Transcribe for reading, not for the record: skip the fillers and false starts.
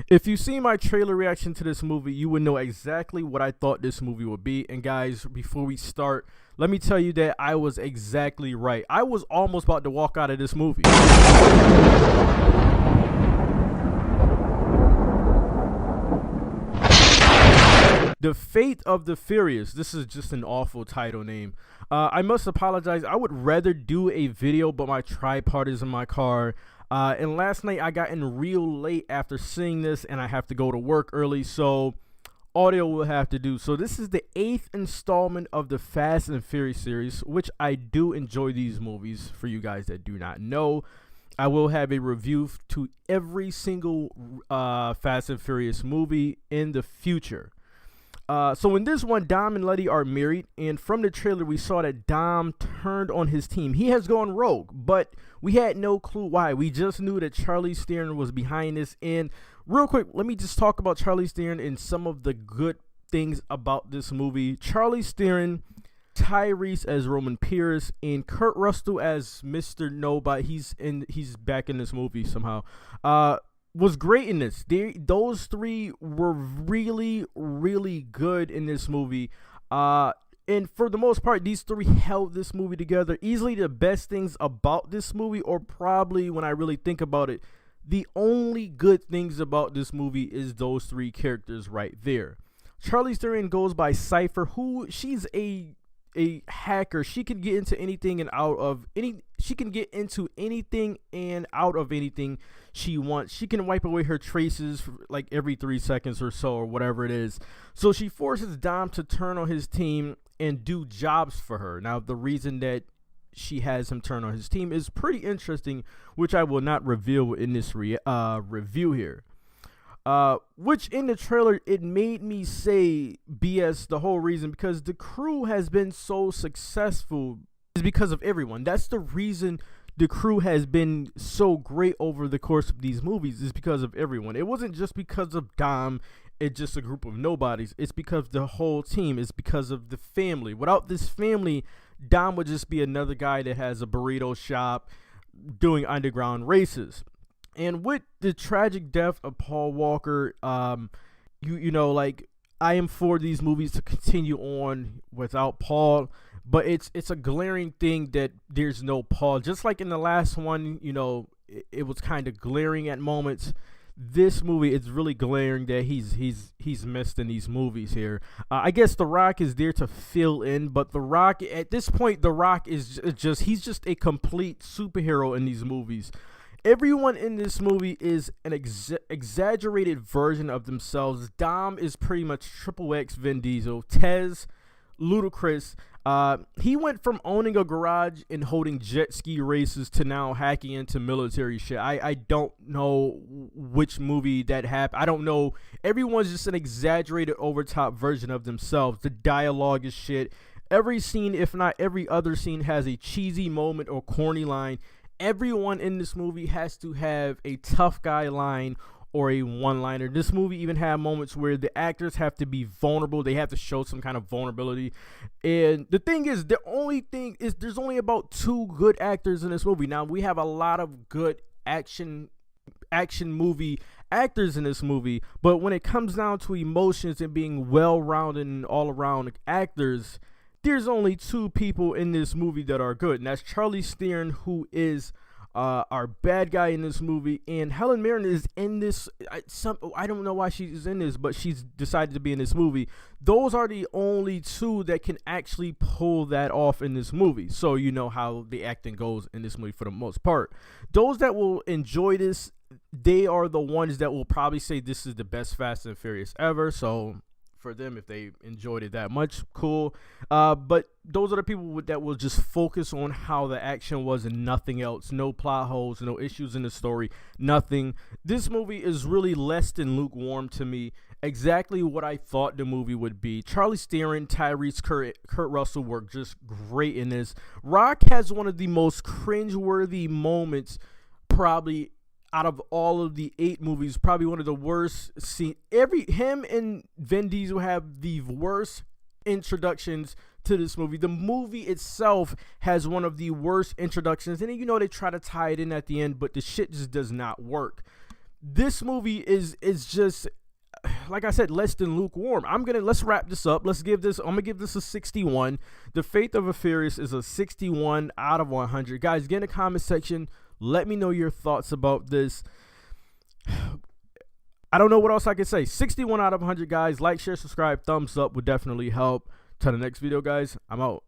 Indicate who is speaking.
Speaker 1: If you see my trailer reaction to this movie, you would know exactly what I thought this movie would be. And guys, before we start, let me tell you that I was exactly right. I was almost about to walk out of this movie. The Fate of the Furious. This is just an awful title name. I must apologize. I would rather do a video, but my tripod is in my car. And last night I got in real late after seeing this, and I have to go to work early, so audio will have to do. So this is the 8th installment of the Fast and Furious series, which I do enjoy these movies. For you guys that do not know, I will have a review to every single Fast and Furious movie in the future. So in this one, Dom and Letty are married, and from the trailer we saw that Dom turned on his team. He has gone rogue, but we had no clue why. We just knew that Charlize Theron was behind this. And real quick, let me just talk about Charlize Theron and some of the good things about this movie. Charlize Theron, Tyrese as Roman Pierce, and Kurt Russell as Mr. Nobody. He's back in this movie somehow. Was great in this. Those three were really, really good in this movie. And for the most part, these three held this movie together. Easily the best things about this movie, or probably when I really think about it, the only good things about this movie is those three characters right there. Charlize Theron goes by Cypher, who she's a hacker. She can get into anything and out of any. She can get into anything and out of anything she wants. She can wipe away her traces for like every 3 seconds or so, or whatever it is. So she forces Dom to turn on his team and do jobs for her. Now, the reason that she has him turn on his team is pretty interesting, which I will not reveal in this review here. Which in the trailer, it made me say BS the whole reason, because the crew has been so successful is because of everyone. That's the reason the crew has been so great over the course of these movies, is because of everyone. It wasn't just because of Dom. It's just a group of nobodies. It's because of the whole team. It's because of the family. Without this family, Dom would just be another guy that has a burrito shop doing underground races. And with the tragic death of Paul Walker, you know, like, I am for these movies to continue on without Paul, but it's a glaring thing that there's no Paul. Just like in the last one, you know, it was kind of glaring at moments. This movie, it's really glaring that he's missed in these movies here. I guess The Rock is there to fill in, but The Rock, at this point, The Rock is he's just a complete superhero in these movies. Everyone in this movie is an exaggerated version of themselves. Dom is pretty much Triple X Vin Diesel. Tez, Ludacris. He went from owning a garage and holding jet ski races to now hacking into military shit. I don't know which movie that happened. I don't know. Everyone's just an exaggerated, overtop version of themselves. The dialogue is shit. Every scene, if not every other scene, has a cheesy moment or corny line. Everyone in this movie has to have a tough guy line or a one-liner. This movie even had moments where the actors have to be vulnerable. They have to show some kind of vulnerability. And the thing is, there's only about 2 good actors in this movie. Now, we have a lot of good action movie actors in this movie, but when it comes down to emotions and being well-rounded and all-around actors, there's only 2 people in this movie that are good, and that's Charlize Theron, who is our bad guy in this movie, and Helen Mirren is in this. I don't know why she's in this, but she's decided to be in this movie. Those are the only 2 that can actually pull that off in this movie. So you know how the acting goes in this movie for the most part. Those that will enjoy this, they are the ones that will probably say this is the best Fast and Furious ever. So for them, if they enjoyed it that much, cool. But those are the people that will just focus on how the action was and nothing else. No plot holes, no issues in the story, nothing. This movie is really less than lukewarm to me. Exactly what I thought the movie would be. Charlize Theron, Tyrese, Kurt Russell were just great in this. Rock has one of the most cringeworthy moments probably out of all of the 8 movies, probably one of the worst scene. Him and Vin Diesel have the worst introductions to this movie. The movie itself has one of the worst introductions, and you know they try to tie it in at the end, but the shit just does not work. this movie is just, like I said, less than lukewarm. Let's wrap this up. I'm gonna give this a 61. The Fate of the Furious is a 61 out of 100. Guys, get in the comment section. Let me know your thoughts about this. I don't know what else I can say. 61 out of 100, guys. Like, share, subscribe, thumbs up would definitely help. Till the next video, guys. I'm out.